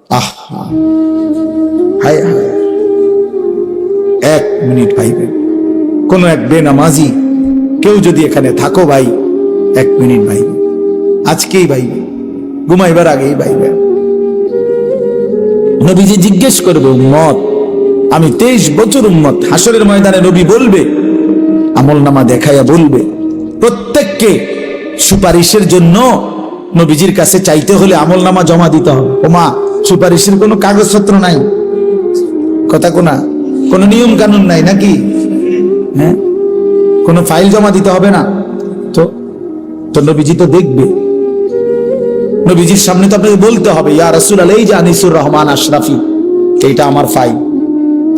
আহা, হায় হায়, 1 মিনিট ভাইবেন। কোন এক বেনামাজি কেউ যদি এখানে থাকো ভাই, 1 মিনিট ভাইবে, আজকেই ভাইবে, ঘুমাইবার আগেই ভাইবে। নবীজি জিজ্ঞেস করবে, উম্মত, আমি 23 বছর উম্মত। হাসরের ময়দানে নবী বলবে, আমলনামা দেখাইয়া বলবে, প্রত্যেককে সুপারিশের জন্য নবীজির কাছে চাইতে হলে আমলনামা জমা দিতে হবে। ওমা, সুপারিশের কোনো কাগজপত্র নাই, কথা কোনা, কোনো নিয়ম কানুন নাই নাকি? হ্যাঁ, কোনো ফাইল জমা দিতে হবে না তো নবীজি তো দেখবে। নবীজির সামনে তো আপনাকে বলতে হবে, ইয়া রাসূলুল্লাহ, এই যে আনিসুর রহমান আশরাফি, এইটা আমার ফাইল,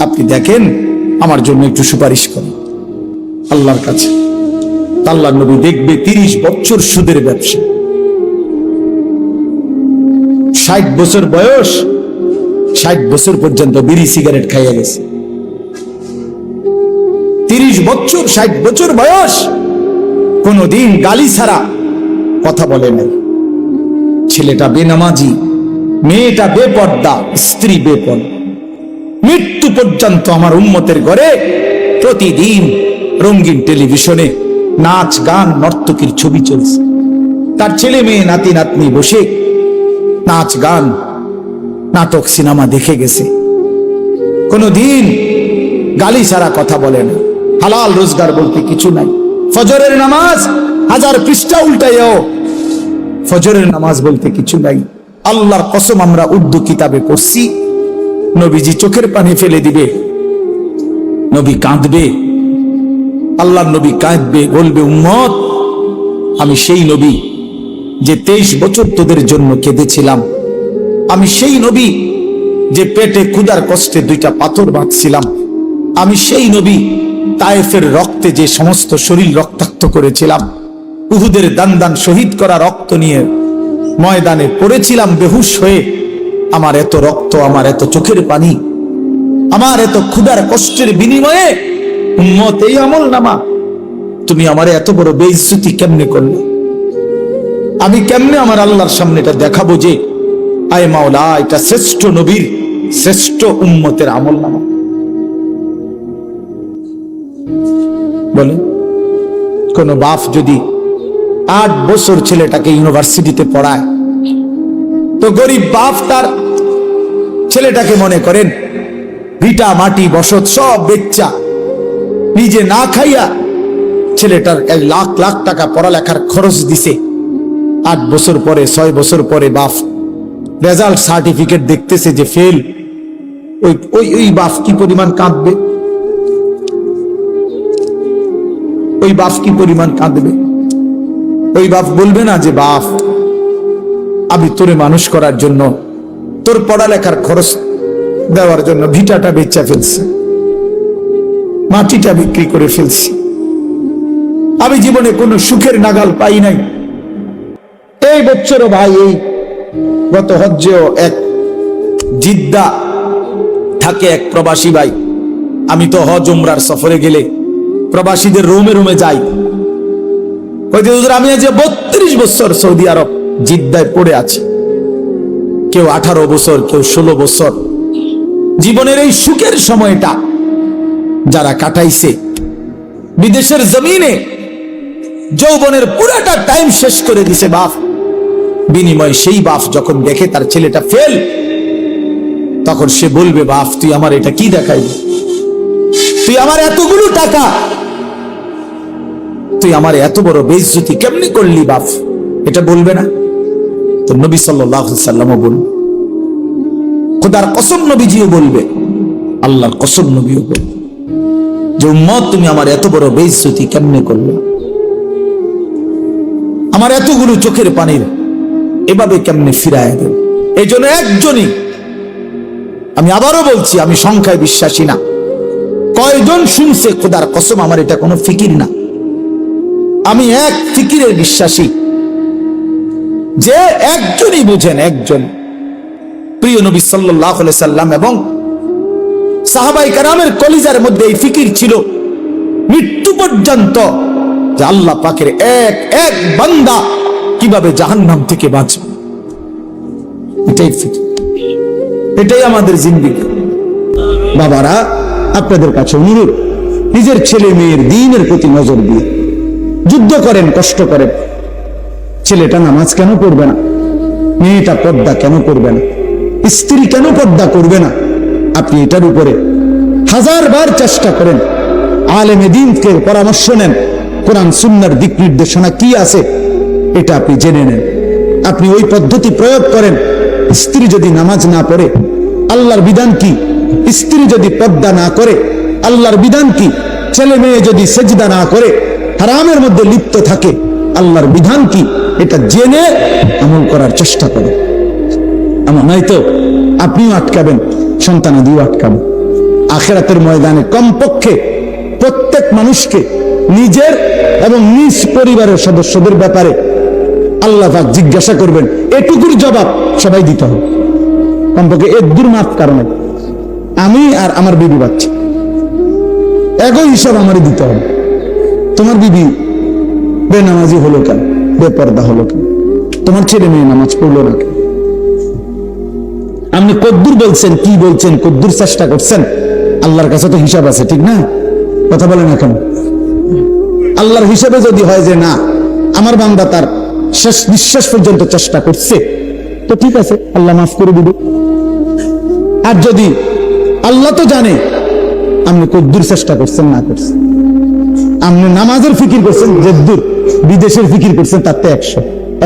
আপনি দেখেন, আমার জন্য একটু সুপারিশ করুন আল্লাহর কাছে। আল্লাহর নবী দেখবে 30 বছর সুদের ব্যবসা, 60 বছর বয়স, 60 বছর পর্যন্ত বিড়ি সিগারেট খাইয়া গেছে। 30 বছর, 60 বছর বয়স, কোনদিন গালি ছাড়া কথা বলে নাই। ছেলেটা বেনামাজি, মেয়েটা বেপর্দা, স্ত্রী বেপর্দা। মৃত্যু পর্যন্ত আমার উম্মতের ঘরে প্রতিদিন রঙিন টেলিভিশনে নাচ গান নর্তকীর ছবি চলছে। তার ছেলে মেয়ে নাতি নাতনি বসে নাচ গান নাটক সিনেমা দেখে গেছে। কোনদিন গালি ছাড়া কথা বলে না। হালাল রোজগার বলতে কিছু নাই। ফজরের নামাজ 1000 পৃষ্ঠা উল্টাইও, ফজরের নামাজ বলতে কিছু নাই। আল্লাহর কসম, আমরা উর্দু কিতাবে পড়ছি, নবীজি চোখের পানি ফেলে দিবে, নবী কাঁদবে, আল্লাহর নবী কাঁদবে, বলবে, উম্মত, আমি সেই নবী যে 23 বছর তোদের জন্য কেঁদেছিলাম। আমি সেই নবী যে পেটে ক্ষুধার কষ্টে 2টা পাথর বাঁধছিলাম। আমি সেই নবী তায়েফের রক্তে যে সমস্ত শরীর রক্তাক্ত করেছিলাম। উহুদের দান শহীদ করা রক্ত নিয়ে ময়দানে পড়েছিলাম বেহুশ হয়ে। আমার এত রক্ত, আমার এত চোখের পানি, আমার এত ক্ষুধার কষ্টের বিনিময়ে উম্মত এই আমলনামা, তুমি আমার এত বড় বেইজ্জতি কেমনে করলে? আমি কেমনে আমার আল্লাহর সামনে এটা দেখাবো যে আয় মাওলা, এটা শ্রেষ্ঠ নবীর, শ্রেষ্ঠ উম্মতের আমলনামা? বলে, কোন বাপ যদি 8 বছর ছেলেটাকে ইউনিভার্সিটিতে পড়ায়, তো গরিব বাপ তার ছেলেটাকে মনে করেন ভিটা মাটি বসত সব বেচ্চা, নিজে না খাইয়া ছেলেটার 1 লাখ লাখ টাকা পড়ালেখার খরচ দিছে। 8 বছর পরে, 6 বছর পরে বাপ রেজাল্ট সার্টিফিকেট দেখতেছে যে ফেল। ওই বাপ কি পরিমাণ কাঁদবে? ওই বাপ কি পরিমাণ কাঁদবে? ওই বাপ বলবে না যে, বাপ, আমি তোরে মানুষ করার জন্য, তোর পড়ালেখার খরচ দেওয়ার জন্য ভিটাটা বেচা ফেলছি, মাটিটা বিক্রি করে ফেলছি, আমি জীবনে কোনো সুখের নাগাল পাই নাই। এই বছরও ভাই, এই গত হজ্জেও এক জিদ্দা থাকে এক প্রবাসী ভাই। আমি তো হজ উমরার সফরে গেলে প্রবাসীদের রুমে রুমে যাই। আমি আজ 32 বছর সৌদি আরব জিদ্দায় পড়ে আছি। কেউ 18 বছর, কেউ 16 বছর। জীবনের এই সুখের সময়টা যারা কাটাইছে বিদেশের জমিনে, যৌবনের পুরাটা টাইম শেষ করে দিছে বাপ। বিনিময় সেই বাপ যখন দেখে তার ছেলেটা ফেল, তখন সে বলবে, বাপ, তুই আমার এটা কি দেখাইবি? তুই আমার এতগুলো টাকা, তুই আমার এত বড় বেইজ্জতি কেমনি করলি বাপ? এটা বলবে না? তো নবী সাল্লাল্লাহু আলাইহি সাল্লামও বলবে, খোদার কসম নবীজিও বলবে, আল্লাহর কসম নবীও বলবে যে, উম্মত, তুমি আমার এত বড় বেইজ্জতি কেমনে করলে? আমার এতগুলো চোখের পানির এভাবে কেমনে ফিরায় দেব? এই জন্য একজনই, আমি আবারও বলছি, আমি সংখ্যায় বিশ্বাসী না। কয়জন শুনছে? খোদার কসম আমার এটা কোনো ফিকির না। আমি এক ফিকিরের বিশ্বাসী, যে একজনই বুঝেন, একজন প্রিয় নবী সাল্লাল্লাহু আলাইহি সাল্লাম এবং সাহাবায়ে কেরামের কলিজার মধ্যে এই ফিকির ছিল মৃত্যু পর্যন্ত, যে আল্লাহ পাকের এক এক বান্দা কিভাবে জাহান্নাম থেকে বাঁচবে, এটাই ফিকির। এটাই আমাদের জিন্দেগি। বাবারা, আপনাদের কাছে অনুরোধ, নিজের ছেলে মেয়ের দ্বীনের প্রতি নজর দিয়ে যুদ্ধ করেন, কষ্ট করেন। ছেলেটা নামাজ কেন পড়বে না? মেয়েটা পর্দা কেন করবে না? স্ত্রী কেন পর্দা করবে না? আপনি এটার উপরে 1000 বার চেষ্টা করেন, আলেমে দ্বীনকে পরামর্শ নেন, কোরআন সুন্নাহর দিক নির্দেশনা কি আছে এটা আপনি জেনে নেন। আপনি ওই পদ্ধতি প্রয়োগ করেন। স্ত্রী যদি নামাজ না পড়ে, আল্লাহর বিধান কি? স্ত্রী যদি পর্দা না করে, আল্লাহর বিধান কি? ছেলে মেয়ে যদি সেজদা না করে, হারামের মধ্যে লিপ্ত থাকে, আল্লাহর বিধান কি? এটা জেনে আমল করার চেষ্টা করেন। আমার নয়তো আপনিও আটকাবেন, সন্তানাদিও আটকাবেন। আখিরাতের ময়দানে কমপক্ষে প্রত্যেক মানুষকে নিজের এবং নিজ পরিবারের সদস্যদের ব্যাপারে আল্লাহ পাক জিজ্ঞাসা করবেন, এটুকুর জবাব সবাই দিতে হবে। কমপক্ষে এর মাফ কারণে আমি আর আমার বিবি বাচ্চা একই হিসাব আমারই দিতে হবে। তোমার বিবি বেনামাজি হলো কেন? বেপর্দা হলো কেন? তোমার ছেলে মেয়ে নামাজ পড়লো না কেন? আপনি কদ্দুর বলছেন, কি বলছেন, কদ্দুর চেষ্টা করছেন? আল্লাহর কাছে তো হিসাব আছে, ঠিক না? কথা বলেন না কেন? আল্লাহর হিসাবে যদি হয় যে না, আমার বান্দা তার শেষ নিঃশ্বাস পর্যন্ত চেষ্টা করছে, তো ঠিক আছে, আল্লাহ মাফ করে দিবে। আর যদি আল্লাহ তো জানে আপনি কদ্দুর চেষ্টা করছেন না করছেন, আপনি নামাজের ফিকির করছেন যেদ্দুর, বিদেশের ফিকির করছেন তার তো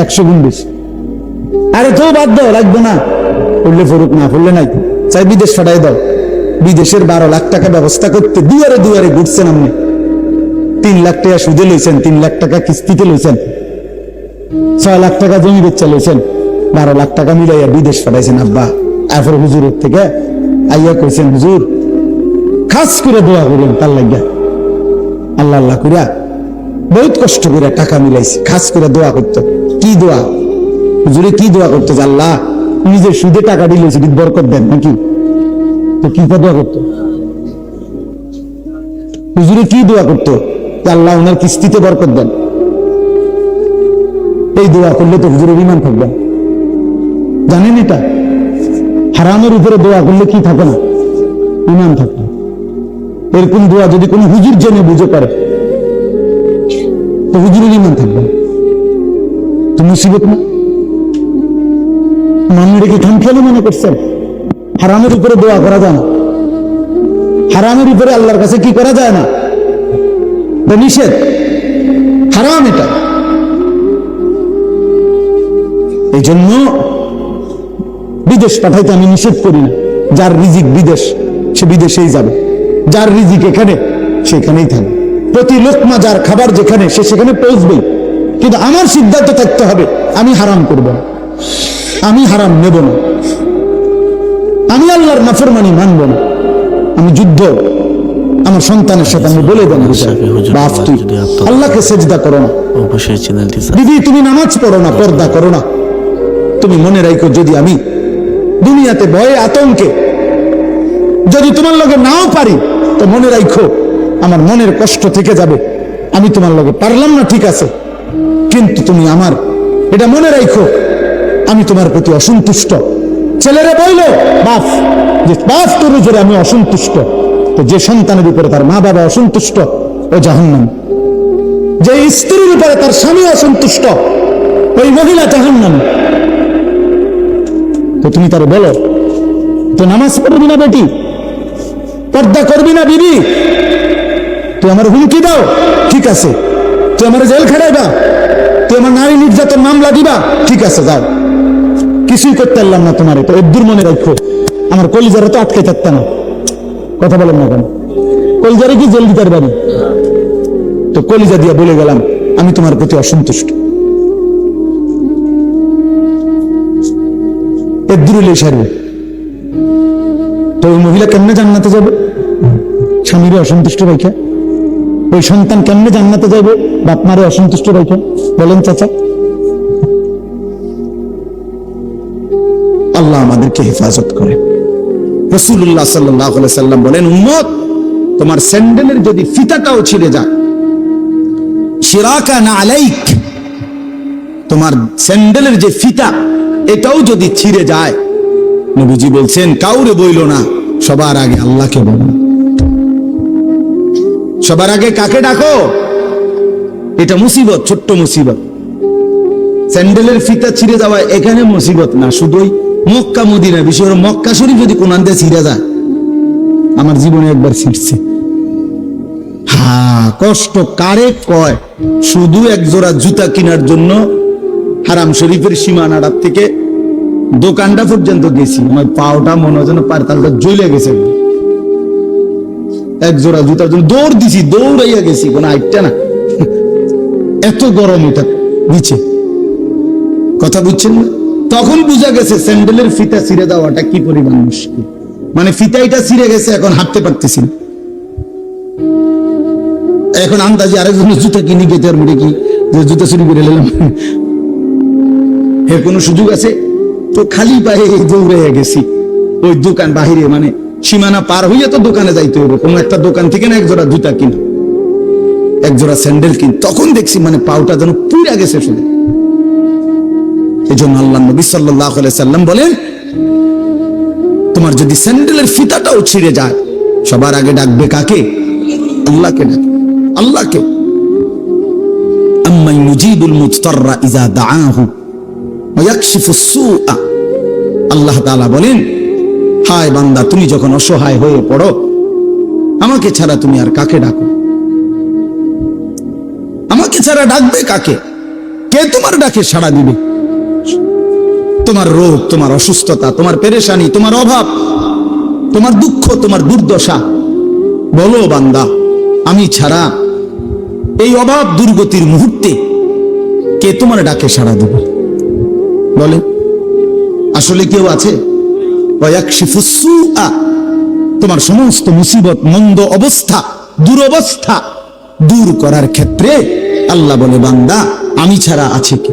100 গুণ বেশি। আরে তো বাদ দাও, লাগবে না, পড়লে ফরুক, না পড়লে নাই, চাই বিদেশ ফাটাই দাও। বিদেশের 12 লাখ টাকা ব্যবস্থা করতে দুয়ারে দুয়ারে ঘুরছেন আপনি। 3 লাখ টাকা সুদে লইছেন, 3 লাখ টাকা কিস্তিতে লইছেন, 6 লাখ টাকা জমি বেচা লইছেন, 12 লাখ টাকা মিলাইয়া বিদেশ ফাটাইছেন আব্বা। এরপর হুজুরের থেকে আইয়া কইছেন, হুজুর খাস করে দোয়া করেন তার লাগিয়া। আল্লাহ আল্লাহ করিয়া বহুত কষ্ট করে টাকা মিলাইছে, খাস করে দোয়া করতো। কি দোয়া? হুজুরে কি দোয়া করতো? যে আল্লাহ নিজের সুদে টাকা দিলেছে, বরকত দেন নাকি? তো কি দোয়া করতো? হুজুরে কি দোয়া করতো? আল্লাহ ওনার কিস্তিতে বরকত দেন। এই দোয়া করলে তো হুজুরের ঈমান থাকবে। জানেন এটা? হারামের উপরে দোয়া করলে কি থাকে না? ঈমান থাকে। এরকম দোয়া যদি কোনো হুজুর জেনে বুঝে করে, তো হুজুরের ঈমান থাকবে। তো মুসিবত না? মানুষের কি খামখেয়ালি মনে করছেন? হারামের উপরে দোয়া করা যায় না? হারামের উপরে আল্লাহর কাছে কি করা যায় না? নিষেধ, হারাম এটা। এই জন্য বিদেশ পাঠাইতে আমি নিষেধ করি না। যার রিজিক বিদেশ, সে বিদেশেই যাবে। যার রিজিক এখানে, সেখানেই থাকবে। প্রতি লোকমা যার খাবার যেখানে, সে সেখানে পৌঁছবেই। কিন্তু আমার সিদ্ধান্ত থাকতে হবে, আমি হারাম করব না, আমি হারাম নেব না, আমি আল্লাহর নাফরমানি মানব না। আমি যুদ্ধ আমার সন্তানের সাথে আমি বলে দেন, বাপ তুই আল্লাহকে সেজদা করো না, দিদি তুমি নামাজ পড়ো না, পর্দা করো না। তুমি মনে রাখো, যদি আমি দুনিয়াতে ভয়ে আতঙ্কে যদি তোমার লগে নাও পারি, তো মনে রাখো আমার মনের কষ্ট থেকে যাবে। আমি তোমার লগে পারলাম না, ঠিক আছে, কিন্তু তুমি আমার এটা মনে রাখো, আমি তোমার প্রতি অসন্তুষ্ট। ছেলেরা বলল, বাপ যে বাপ তোর উপরে আমি অসন্তুষ্ট, তো যে সন্তানের উপরে তার মা বাবা অসন্তুষ্ট, ও জাহান্নাম। যে স্ত্রীর উপরে তার স্বামী অসন্তুষ্ট, ওই মহিলা জাহান্নাম। তো তুমি তার বলো, তো নামাজ পড়বি না বেটি, পর্দা করবি না বিবি, তুই আমার হুমকি দাও, ঠিক আছে, তুই আমার জেল খাটাইবা, তুই আমার নারী নির্যাতন মামলা দিবা, ঠিক আছে, যাও, কিছুই করতে পারলাম না তোমার। তো এর দূর মনে রাখো, আমার কলিজারে তো আটকে থাকতে না। কথা বলেন না কেন? কলিজারে কি জেল দিতে পারি? তো কলিজা দিয়া বলে গেলাম, আমি তোমার প্রতি অসন্তুষ্ট। এর দূরে সারবে। তো ওই মহিলা কেমনে জান্নাতে যাবে? স্বামীরে অসন্তুষ্ট রাখা। ওই সন্তান কেমনে জান্নাতে যাবে? বাপ মারে অসন্তুষ্ট রাখা। বলেন চাচা। আল্লাহ আমাদেরকে হেফাজত করে। রাসূলুল্লাহ সাল্লাল্লাহু আলাইহি সাল্লাম বলেন, উম্মত তোমার স্যান্ডেলের যদি ফিতাটাও ছিঁড়ে যায়, শিরাকা না আলাইক, তোমার স্যান্ডেলের যে ফিতা এটাও যদি ছিঁড়ে যায়, নবীজি বলছেন কাউরে বইল না, সবার আগে আল্লাহকে বলো। সবার আগে কাকে ডাকো? এটা মুসিবত, ছোট্ট মুসিবত। স্যান্ডেলের ফিতা ছিঁড়ে যাওয়া এখানে মুসিবত না, শুধু মক্কা মদিনা, বিশেষ করে মক্কা শরীফ যদি কোন আনতে ছিঁড়ে যায়, আমার জীবনে একবার ছিঁড়ছে। হ্যাঁ, কষ্ট কারে কয়? শুধু এক জোড়া জুতা কেনার জন্য হারাম শরীফের সীমানাটার থেকে দোকানটা পর্যন্ত গেছি, আমার পাওটা মনে হয় যেন পারতালটা জ্বলে গেছে। এক জোড়া জুতার জন্য দৌড় দিছি, দৌড়াইয়া গেছি, কোনো আইটটা না, এত গরম এটা নিচে। কথা বুঝছেন না? তখন বুঝা গেছে স্যান্ডেলের ফিতা ছিঁড়ে যাওয়াটা কি পরিমাণ মুশকিল। মানে ফিতাইটা ছিঁড়ে গেছে, এখন হাঁটতে পারতেছি না। এখন আন্দাজে আরেকজনের জুতা কিনে গেতে আর কি যে জুতা চুরি করে নিলাম, এর কোনো সুযোগ আছে? তো খালি পায়ে দৌড়ে গেছি ওই দোকান বাহিরে, মানে সীমানা পার হইয়া তো দোকানে যাইতে হবে, কোনো একটা দোকান থেকে না এক জোড়া জুতা কিন, এক জোড়া স্যান্ডেল কিন। তখন দেখছি মানে পাউটা যেন পুড়ে গেছে শুধু। এই জন্য আল্লাহ নবী সাল্লাল্লাহু আলাইহি সাল্লাম বলেন, তোমার যদি স্যান্ডেলের ফিতাটাও ছিঁড়ে যায়, সবার আগে ডাকবে কাকে? আল্লাহকে ডাকবে, আল্লাহকে। আম্মান ইউজিবুল মুজতাররা ইযা দাআহু ওয়া ইয়াকশিফুস সুআ। আল্লাহ তাআলা বলেন, হায় বান্দা, তুমি যখন অসহায় হয়ে পড়ো, আমাকে ছাড়া তুমি আর কাকে ডাকো? আমাকে ছাড়া ডাকবে কাকে? কে তোমার ডাকে সাড়া দিবে? তোমার রোগ, তোমার অসুস্থতা, তোমার পেরেশানি, তোমার অভাব, তোমার দুঃখ, তোমার দুর্দশা, বলো বান্দা, আমি ছাড়া এই অভাব দুর্গতির মুহূর্তে কে তোমার ডাকে সাড়া দেবে? বলে আসলে কেউ আছে? ওয়ায়াকশিফুস সুআ, তোমার সমস্ত মুসিবত, মন্দ অবস্থা, দুরবস্থা দূর করার ক্ষেত্রে আল্লাহ বলে, বান্দা আমি ছাড়া আছে কি?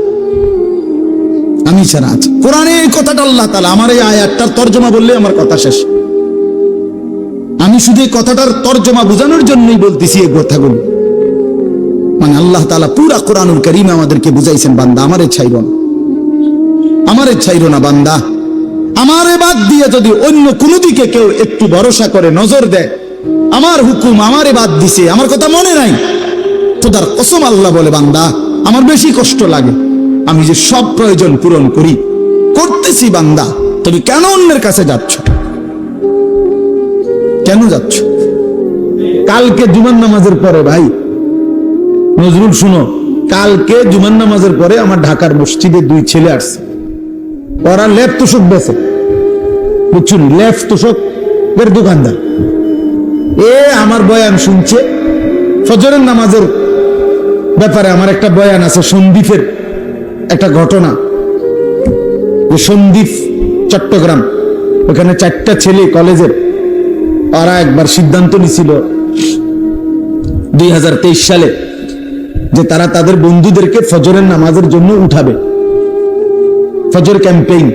আমি ছাড়া আছে। কোরআনে এই কথাটা আল্লাহ তাআলা, আমার এই আয়াতটার তরজমা বললে আমার কথা শেষ। আমি শুধু এই কথাটার তরজমা বোঝানোর জন্যই বলতেছি এই কথাগুলো। মানে আল্লাহ তাআলা পুরা কোরআনুল কারীমে আমাদেরকে বুঝাইছেন, বান্দা আমারে ছাইরো না, আমারে ছাইরো না বান্দা। আমারে বাদ দিয়ে যদি অন্য কোনো দিকে কেউ একটু ভরসা করে নজর দেয়, আমার হুকুম আমারে বাদ দিছে, আমার কথা মনে নাই, খোদার কসম আল্লাহ বলে, বান্দা আমার বেশি কষ্ট লাগে। আমি যে সব প্রয়োজন পূরণ করি, করতেছি, বান্দা তুমি কেন অন্যের কাছে যাচ্ছ? কেন যাচ্ছ? কালকে জুমার নামাজের পরে, ভাই নজরুল শুনো, কালকে জুমার নামাজের পরে আমার ঢাকার মসজিদে দুই ছেলে আসছে, ওরা লেপ তোষক বেচে, বুঝছুন, লেপ তোষকের দোকানদার। এ আমার বয়ান শুনছে, ফজরের নামাজের ব্যাপারে আমার একটা বয়ান আছে, সন্দ্বীপের একটা ঘটনা। সন্দ্বীপ চট্টগ্রাম, ওখানে 4টা ছেলে কলেজের, ওরা একবার সিদ্ধান্ত নিছিল 2023 সালে যে তারা তাদের বন্ধুদেরকে ফজরের নামাজের জন্য উঠাবে, ফজর ক্যাম্পেইন।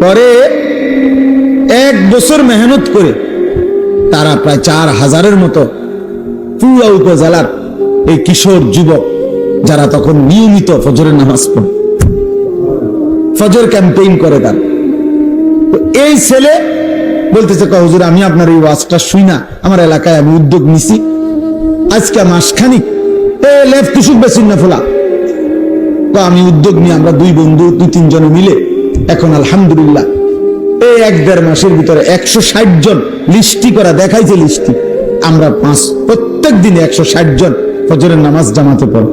পরে 1 বছর মেহনত করে তারা প্রায় 4000-এর মতো পুরা উপজেলার এই কিশোর যুবক, যারা তখন নিয়মিত ফজরের নামাজ পড়ে, ফজর ক্যাম্পেইন করে, তার এই ছেলে বলতেছে, হুজুর আমি আপনার এই ওয়াজটা শুই না, আমার এলাকায় আমি উদ্যোগ নিছি, আজকে মাসখানিক লেফট তুষুক বেসিন না ফোলা, তো আমি উদ্যোগ নিয়ে আমরা 2 বন্ধু 2-3 জনে মিলে এখন আলহামদুলিল্লাহ এই 1-1.5 মাসের ভিতরে 160 জন লিস্টি করা দেখাইছে, লিস্টি আমরা প্রত্যেক দিনে 160 জন ফজরের নামাজ জামাতে পড়ে,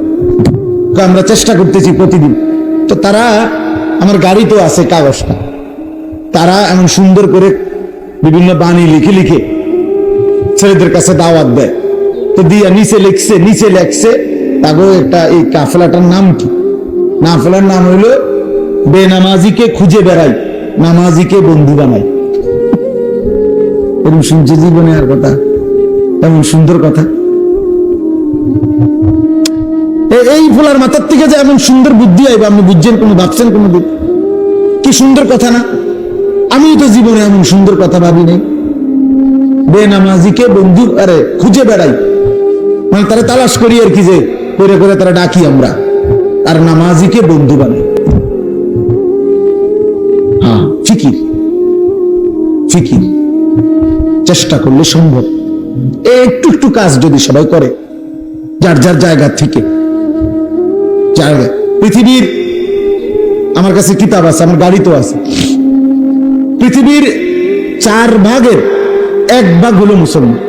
আমরা চেষ্টা করতেছি প্রতিদিন। তো তারা, আমার গাড়িতেও আছে কাগজটা, তারা এমন সুন্দর করে বিভিন্ন বাণী লিখে লিখে ছেলেদের কাছে দাওয়াত দেয়। তো দিয়া নিচে লেখছে তাগো একটা, এই কাফেলাটার নাম কি? কাফেলার নাম হইল বেনামাজিকে খুঁজে বেড়াই, নামাজিকে বন্ধু বানাই। এরকম শুনছে জীবনে আর কথা, এমন সুন্দর কথা। এই ফোলার মাথার থেকে যে এমন সুন্দর বুদ্ধি আইবা, আপনি বুঝছেন কোনো, ভাবছেন কোনো দিন? কি সুন্দর কথা না? আমি তো জীবনে এমন সুন্দর কথা ভাবি নাই। বেনামাজিকে বন্ধু আরে খুঁজে বেড়াই, মানে তারা তালাশ করি আর কি, যে করে করে তারা ডাকি আমরা, আর নামাজিকে বন্ধু বানাই। হ্যাঁ, ফিকির। ফিকির, চেষ্টা করলে সম্ভব। একটু একটু কাজ যদি সবাই করে যার যার জায়গা থেকে, পৃথিবীর, আমার কাছে কিতাব আছে, আমার গাড়িতেও আছে, পৃথিবীর 4/1 হলো মুসলমান।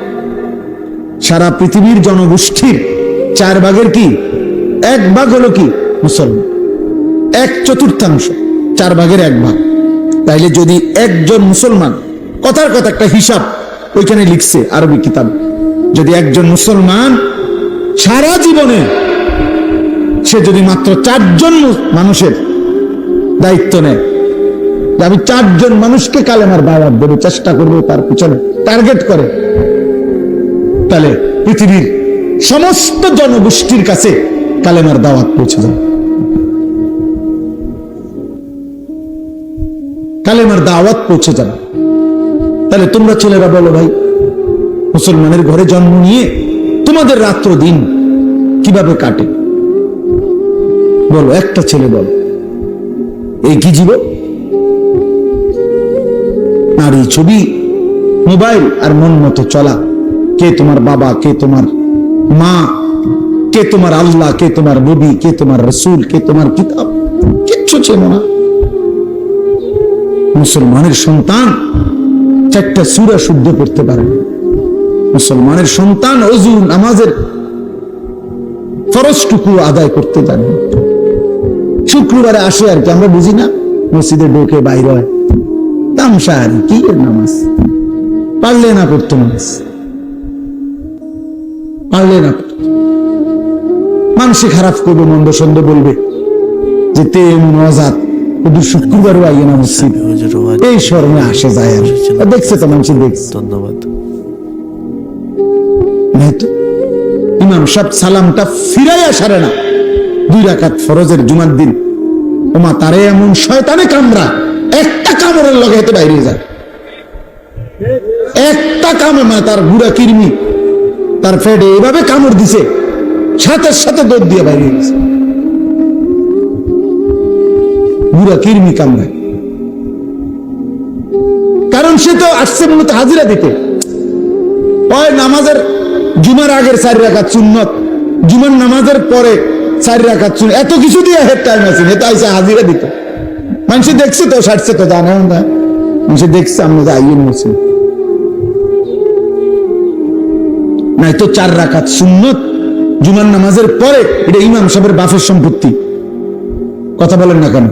সারা পৃথিবীর জনগোষ্ঠীর 4/1 কি 1 হলো কি মুসলমান, 1/4, 4/1 তাইলে যদি একজন মুসলমান, কথার কথা একটা হিসাব ওইখানে লিখছে আরবি কিতাব, যদি একজন মুসলমান সারা জীবনে সে যদি মাত্র 4 জন মানুষের দায়িত্ব নেয়, আমি 4 জন মানুষকে কালেমার দাওয়াত দেব, চেষ্টা করবো তার পিছনে টার্গেট করে, তাহলে পৃথিবীর সমস্ত জনগোষ্ঠীর কাছে কালেমার দাওয়াত পৌঁছে যাবে। কালেমার দাওয়াত পৌঁছে যাবে। তাহলে তোমরা ছেলেরা বলো ভাই, মুসলমানের ঘরে জন্ম নিয়ে তোমাদের রাত্র দিন কিভাবে কাটে? বলো, একটা ছেলে বলো, এই কি জীবন? নারী, ছবি, মোবাইল আর মন মতো চলা। কে তোমার বাবা, কে তোমার মা, কে তোমার আল্লাহ, কে তোমার নবী, কে তোমার রসুল, কে তোমার কিতাব, কিচ্ছু চেনো না। মুসলমানের সন্তান 4টা সূরা শুদ্ধ করতে পারে, মুসলমানের সন্তান ওযু নামাজের ফরজটুকু আদায় করতে জানে। শুক্রবারে আসে আর কি, আমরা বুঝি না, মসজিদে ঢোকে বাইরে হয়, তামসা আর কি এর নামাজ, পারলে না পড়তো নামাজ, পারলে না পড়তো। মানুষে খারাপ করবে, মন্দ সন্দ বলবে যে তেম নজাত শুধু শুক্রবারও আইয়ে না মসজিদ, এই শরমে আসে যায়। আর দেখছে তো মানুষ, দেখছে। ধন্যবাদ। ইমাম সাহেব সালামটা ফিরাইয়া সারে না, 2 রাকাত ফরজের জুমার দিন, ওমা তারে এমন শয়তানে কামড়া, একটা কামড়ের লগে হেতে বাইরে যায়, একটা কামে, মা তার গুড়া কিরমি তার ফেডে এভাবে কামড় দিছে, সাথে সাথে দৌড় দিয়ে বাইরে গেছে, গুড়া কিরমি কামড়ায়। কারণ সে তো আসছে মূলত হাজিরা দিতে। ওই নামাজের জুমার আগের 4 রাকাত সুন্নত, জুমার নামাজের পরে 4 রাকাত সুন্নত, এত কিছু দিয়ে হেড টাইম আছে, এটা আইসা হাজিরা দিতে। মানুষ দেখছে তো, সারছে তো, জানে না মানুষ দেখছে, আমরা যাইয়ে মুসলিম নাই তো 4 রাকাত সুন্নত জুমার নামাজের পরে, এটা ইমাম সাহেবের বাপের সম্পত্তি। কথা বলেন না কেন?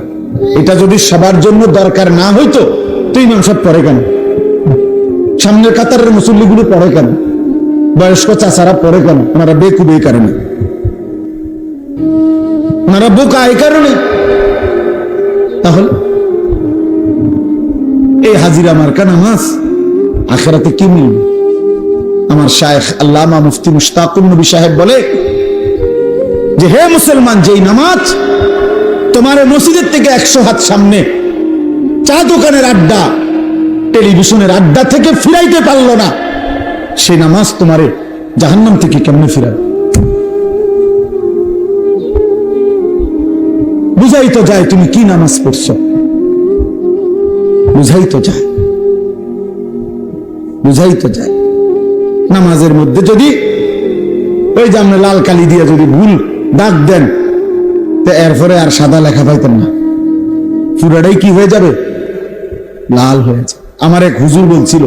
এটা যদি সবার জন্য দরকার না হইতো তো ইমাম সাহেব পড়ে কেন? সামনের কাতারের মুসল্লিগুলো পড়ে কেন? বয়স্ক চাচারা পড়ে কেন? ওনারা বেকুবে এই কারণে, ওনারা বোকা এই কারণে। তাহলে এই হাজিরা মার্কা নামাজ আখিরাতে কি মিলবে? আমার শায়েখ আল্লামা মুফতি মুশতাকুর নবী সাহেব বলে যে, হে মুসলমান, যেই নামাজ তোমার মসজিদের থেকে 100 হাত সামনে চা দোকানের আড্ডা, টেলিভিশনের আড্ডা থেকে ফিরাইতে পারলো না, সেই নামাজ তোমারে জাহান্নাম থেকে কেমনে ফিরাবে? বুঝাই তো যায় তুমি কি নামাজ পড়ছো, বুঝাই তো যায়, বুঝাই তো যায়। নামাজের মধ্যে যদি ওই যে আমরা লাল কালি দিয়ে যদি ভুল দাগ দেন, তো এরপরে আর সাদা লেখা পাইতেন না, পুরাটাই কি হয়ে যাবে? লাল হয়ে যাবে। আমার এক হুজুর বলছিল,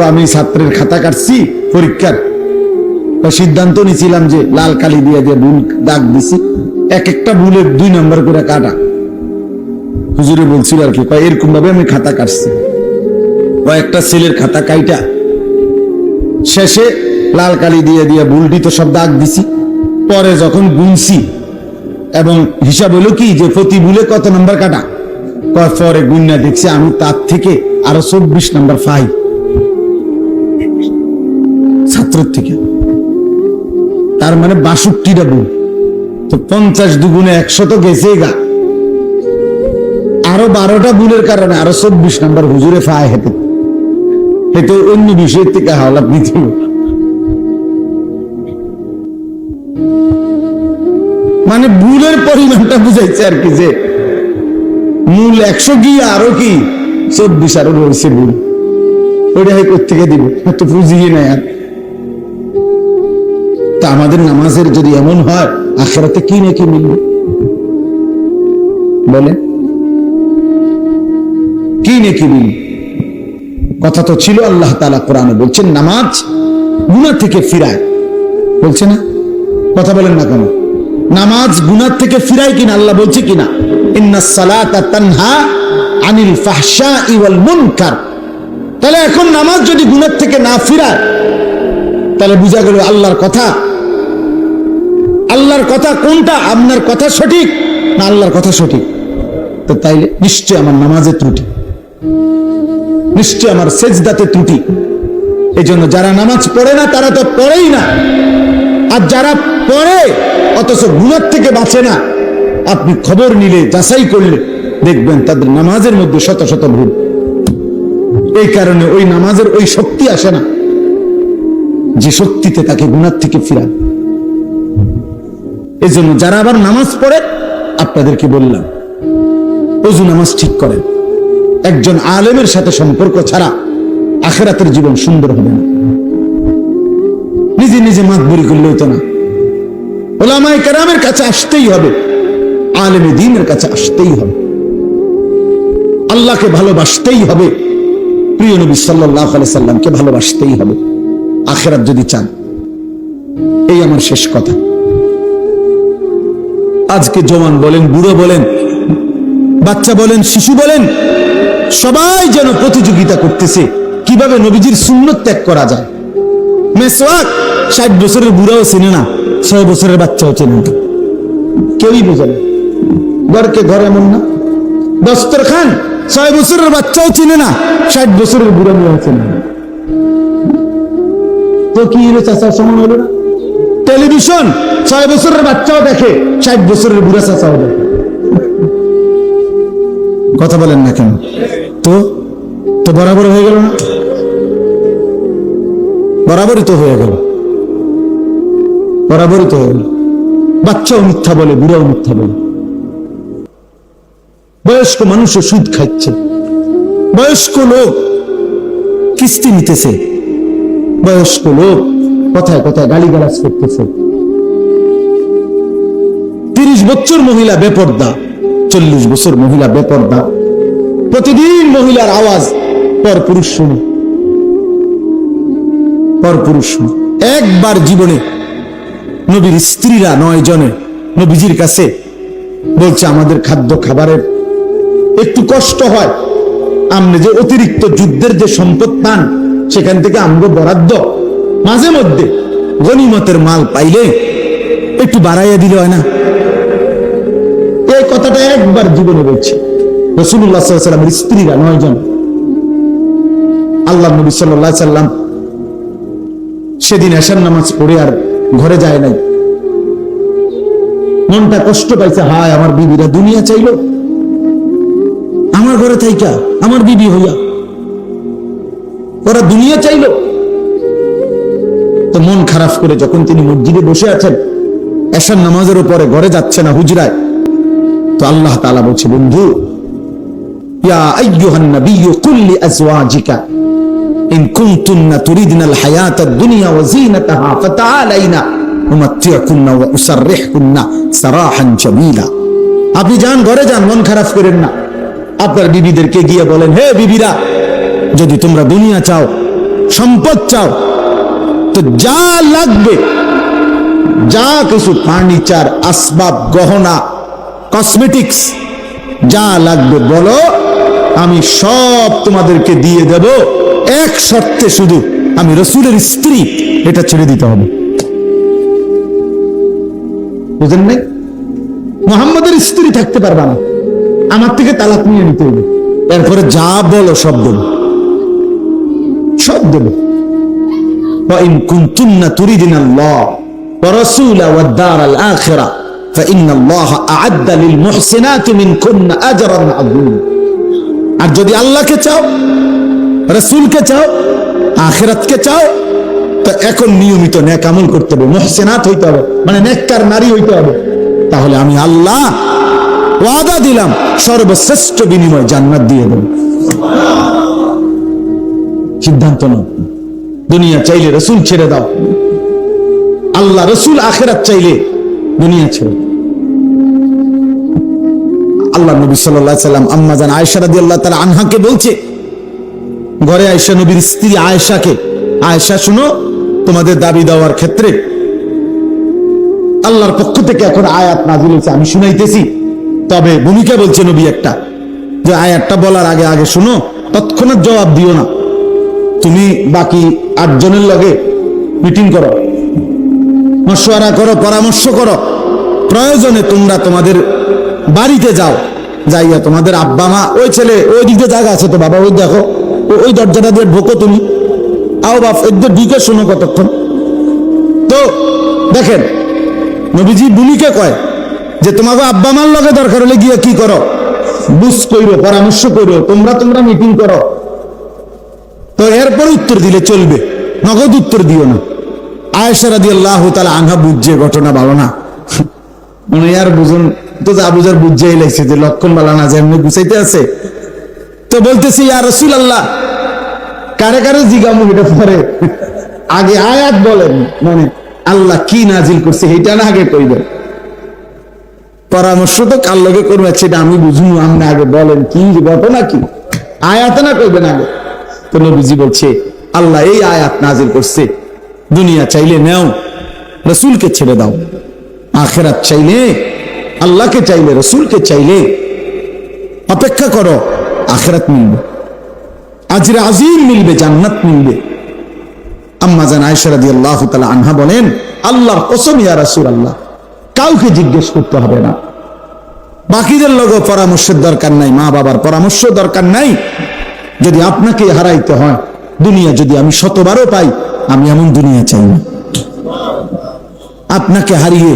আমি ছাত্রের খাতা কাটছি পরীক্ষার, সিদ্ধান্ত নিয়েছিলাম যে লাল কালি দিয়ে দিয়ে ভুল দাগ দিছি, এক একটা ভুলের 2 নম্বর করে কাটা। হুজুরে বলছিল আর কি, এরকম ভাবে আমি খাতা কাটছি, কয়েকটা ছেলের খাতা কাইটা শেষে লাল কালি দিয়ে দিয়ে ভুলটি তো সব দাগ দিছি। পরে যখন গুনছি এবং হিসাব হলো কি যে প্রতি ভুলে কত নম্বর কাটা, পরে গুন্না দেখছি আমি তার থেকে আরো 24 নম্বর পাই ছাত্রের থেকে। তার মানে 62টা ভুল, তো 50 দুগুণে 100 তো গেছে গা, আরো 12টা ভুলের কারণে আরো 24 নম্বর হুজুরে পায়। হেতে হেতে অন্য বিষয়ের থেকে হাওলা পৃথিবী, মানে ভুলের পরিমাণটা বুঝাইছে আর কি, যে মূল 100 গিয়ে আরো কি 24 আরো রয়েছে ভুল। ওটা কোথেকে দিব, তো পুঁজিয়ে নেয়। আর তা আমাদের নামাজের যদি এমন হয়, আখিরাতে কি নাকি মিলবে বলে? কি নাকি মিলবে? কথা তো ছিল, আল্লাহ তাআলা কোরআনে বলছেন নামাজ গুনাহ থেকে ফিরায়, বলছে না? কথা বলেন না কেন? নামাজ গুনাহ থেকে ফিরায় কিনা আল্লাহ বলছে কিনা? ইন্নাস সালাতা তানহা আনিল ফাহশাই ওয়াল মুনকার। তাহলে এখন নামাজ যদি গুনাহ থেকে না ফিরায়, তাহলে বুঝা গেল আল্লাহর কথা, আল্লাহর কথা কোনটা? আপনার কথা সঠিক না আল্লাহর কথা সঠিক? তো তাইলে নিশ্চয় আমার নামাজে ত্রুটি, নিশ্চয় আমার সেজদাতে ত্রুটি। এই জন্য যারা নামাজ পড়ে না তারা তো পড়েই না, আর যারা পড়ে অথচ গুনাহ থেকে বাঁচে না, আপনি খবর নিলে, যাচাই করলে দেখবেন তাদের নামাজের মধ্যে শত শত ভুল। এই কারণে ওই নামাজের ওই শক্তি আসে না যে শক্তিতে তাকে গুনাহ থেকে ফিরায়। এই জন্য যারা আবার নামাজ পড়ে, আপনাদেরকে বললাম ওযু নামাজ ঠিক করেন। একজন আলেমের সাথে সম্পর্ক ছাড়া আখিরাতের জীবন সুন্দর হবে না। নিজে নিজে মাতবরি করলে হতো না, উলামায়ে কেরামের কাছে আসতেই হবে, আলেমে দ্বীনের কাছে আসতেই হবে, আল্লাহকে ভালোবাসতেই হবে, প্রিয় নবী সাল্লাল্লাহু আলাইহি সাল্লামকে ভালোবাসতেই হবে আখিরাত যদি চান। এই আমার শেষ কথা। আজকে জওয়ান বলেন, বুড়ো বলেন, বাচ্চা বলেন, শিশু বলেন, সবাই যেন প্রতিযোগিতা করতেছে কিভাবে নবীজির সুন্নত ত্যাগ করা যায়। মেসওয়াক 60 বছরের বুড়াও চেনে না, 6 বছরের বাচ্চাও চেনে না, কেউই বোঝে না। ঘরকে ঘর এমন না, দস্তরখান 6 বছরের বাচ্চাও চিনে না, 60 বছরের বুড়া মেয়েও চেনে না। তো কি হলো চাচা, সমান হলো না? টেলিভিশন 6 বছরের বাচ্চাও দেখে, 60 বছরের বুড়া চাচাও দেখে। কথা বলেন না কেন? তো তো বরাবর হয়ে গেল না? বরাবরই তো হয়ে গেল, বরাবরই তো হয়ে গেল। বাচ্চাও মিথ্যা বলে, বুড়াও মিথ্যা বলে। বয়স্ক মানুষও সুদ খাচ্ছে, বয়স্ক লোক কিস্তি নিতেছে, বয়স্ক লোক কথায় কথায় গালিগালাজ করতেছে। 30 বছর মহিলা বেপর্দা, 40 বছর মহিলা বেপর্দা, প্রতিদিন মহিলার আওয়াজ পরপুরুষ শুনে, পরপুরুষ শুনে। একবার জীবনে নবীর স্ত্রীরা 9 জনে নবীজির কাছে বলছে, আমাদের খাদ্য খাবারের একটু কষ্ট হয়, আপনি যে অতিরিক্ত যুদ্ধের যে সম্পদ পান সেখান থেকে আমগো বরাদ্দ মাঝে মধ্যে গনিমতের মাল পাইলে একটু বাড়াইয়া দিলে হয় না? এই কথাটা একবার জীবনে বলছে রাসূলুল্লাহ সাল্লাল্লাহু আলাইহি ওয়াসাল্লামের স্ত্রীরা 9 জন। আল্লাহ নবী সাল্লাল্লাহু আলাইহি ওয়াসাল্লাম সেদিন এশার নামাজ পড়ে আর ঘরে যায় নাই। মনটা কষ্ট পাইছে, হায় আমার বিবিরা দুনিয়া চাইলো, আমার ঘরে থাইকা আমার বিবি হইয়া ওরা দুনিয়া চাইলো। তো মন খারাপ করে যখন তিনি মসজিদে বসে আছেন, এশার নামাজের উপরে ঘরে যাচ্ছে না হুজরায়, তো আল্লাহ তাআলা বলছে, বন্ধু, ইয়া আইয়ুহান নাবিয়্যু কুল লিআজওয়াজিকা ইন কুনতুন্না তুরিদনাল হায়াতাদ দুনিয়া ওয়া যিনাতাহা ফাতাআলাইনা উমাত্তিউকুন্না ওয়া উসাররিহুকুন্না সারাহান জামিলা। আপনি যান, ঘরে যান, মন খারাপ করেন না। আপনার বিবিদেরকে গিয়ে বলেন, হে বিবিরা, যদি তোমরা দুনিয়া চাও, সম্পদ চাও, তো যা লাগবে, যা কিছু ফার্নিচার, আসবাব, গহনা, কসমেটিক্স যা লাগবে বলো, আমি সব তোমাদেরকে দিয়ে দেব, এক শর্তে, শুধু আমি রাসূলের স্ত্রী, এটা ছেড়ে দিতে হবে। বুঝেন নাই? মুহাম্মদের স্ত্রী থাকতে পারবা না, আমার থেকে তালাক নিয়ে নিতে হবে, এরপরে যা বলো সব দেবো, সব দেবো। وإن كنتن تريدن الله ورسوله والدار الآخرة فإن الله أعد للمحسنات منكن أجرا عظيما। আর যদি আল্লাহকে চাও, রাসূলকে চাও, আখিরাতকে চাও, তো এখন নিয়মিত নেক আমল করতে হবে, মুহসিনাত হইতে হবে, মানে নেককার নারী হইতে হবে। তাহলে আমি আল্লাহ ওয়াদা দিলাম, সর্বশ্রেষ্ঠ বিনিময় জান্নাত দিয়ে দেব। সিদ্ধান্ত নাও। দুনিয়া চাইলে রসুল ছেড়ে দাও, আল্লাহ রসুল আখিরাত চাইলে দুনিয়া ছেড়ে দাও। আল্লাহ নবী সাল্লাল্লাহু আলাইহি সাল্লাম আম্মা জান আয়েশা রাদিয়াল্লাহু তাআলা আনহাকে বলছে, ঘরে আয়েশা নবীর স্ত্রী আয়েশাকে, আয়েশা শুনো, তোমাদের দাবি দেওয়ার ক্ষেত্রে আল্লাহর পক্ষ থেকে এখন আয়াত নাযিল হয়েছে, আমি শুনাইতেছি। তবে ভূমিকা বলছে নবী একটা, যে আয়াতটা বলার আগে আগে শুনো, তৎক্ষণাৎ জবাব দিও না। তুমি বাকি 8 জনের লগে মিটিং করো, মশওয়ারা করো, পরামর্শ করো। প্রয়োজনে তোমরা তোমাদের বাড়িতে যাও, যাইয়া তোমাদের আব্বা মা, ওই ছেলে ওই দিকে জায়গা আছে তো বাবা, ওই দেখো ওই দরজাটা দিয়ে ঢোকো, তুমি আও বাপ একদম ঢুকে শোনো কতক্ষণ। তো দেখেন নবীজি ভূমিকা কয় যে তোমাকে আব্বা মার লগে দরকার হলে গিয়ে কি করো, বুঝ কইরো, পরামর্শ করো, তোমরা মিটিং করো। তো এরপর উত্তর দিলে চলবে, নগদ উত্তর দিও না। আয়েশা রাদিয়াল্লাহু তাআলা আনহা বুঝছে ঘটনা ভালো না, মানে আর বুঝুন তো, যা বুঝার বুঝাই লাগছে যে লক্ষণ বালা না, যেমনি গুছাইতে আছে। তো বলতেছি, ইয়া রাসূলুল্লাহ, কারে কারে জিগামু এটা পরে, আগে আয়াত বলেন, মানে আল্লাহ কি নাজিল করছে এটা না আগে কইবেন। পরামর্শ তো কার লগে করবেন সেটা আমি বুঝুন, আপনি আগে বলেন কি ঘটনা, কি আয়াত না কইবেন আগে। তো নবীজি বলছে, আল্লাহ এই আয়াত নাজিল করছে, দুনিয়া চাইলে নাও, রসুলকে ছেড়ে দাও। আখিরাত চাইলে আল্লাহকে, চাইলে রসুলকে, চাইলে অপেক্ষা করো, আখিরাত মিলবে, আজরে আজিম মিলবে, জান্নাত মিলবে। আম্মা জান আয়েশা রাদিয়াল্লাহু তাআলা আনহা বলেন, আল্লাহর কসম ইয়া রাসূলুল্লাহ, কাউকে জিজ্ঞেস করতে হবে না, বাকিদের লগে পরামর্শের দরকার নাই, মা বাবার পরামর্শ দরকার নাই। যদি আপনাকে হারাইতে হয়, দুনিয়া যদি আমি 100বারও পাই, আমি এমন দুনিয়া চাই না। আপনাকে হারিয়ে,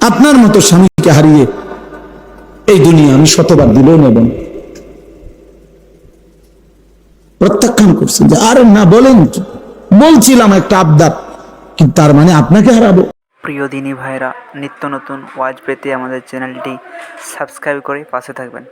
আপনার মতো স্বামীকে হারিয়ে এই দুনিয়া আমি 100বার দিলেও নেব না। প্রত্যাখ্যান করছেন যে আরে না, বলেন বলছিলাম একটা আবদার, কিন্তু তার মানে আপনাকে হারাবো। প্রিয় দিনী ভাইরা, নিত্য নতুন ওয়াজ পেতে আমাদের চ্যানেলটি সাবস্ক্রাইব করে পাশে থাকবেন।